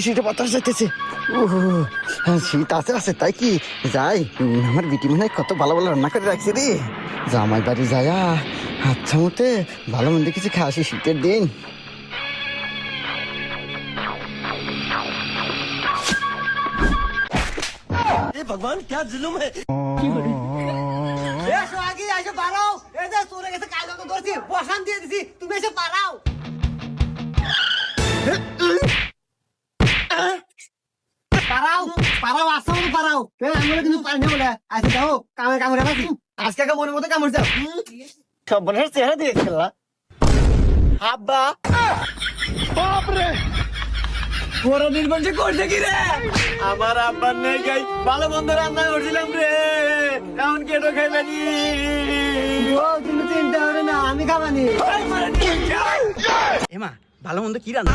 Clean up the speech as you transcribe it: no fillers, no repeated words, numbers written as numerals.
শীতে বাতাস যাইতেছে। শীত আছে আছে তাই কি যাই, আমার বিটি মনে হয় কত ভালো ভালো রান্না করে রাখছে রে। জামাই বাড়ি যায়া আচ্ছা মতে ভালো মন্দ কিছু খাওয়া আসি শীতের দিন। ভগবান क्या जुलुम है। বসান দিয়ে দিছি, তুমি এসে পারাও। পারাও আসো পারাও, আমরা কিন্তু পারি না বলে আজকে যাও কামে কামড়ে রাখি। আজকে মনের মতো কামড় যাও, সব বলে চেহারা দিয়েছিল আব্বা। বাপরে বড় নির্বংশ করছে কি রে? আমার আব্বার নেই গাই ভালো মন্দ রান্না করছিলাম রে, এমন কেটো খাইবানি। ও তুমি চিন্তা করে না, আমি খাবানি। এমা ভালো মন্দ কি রান্না?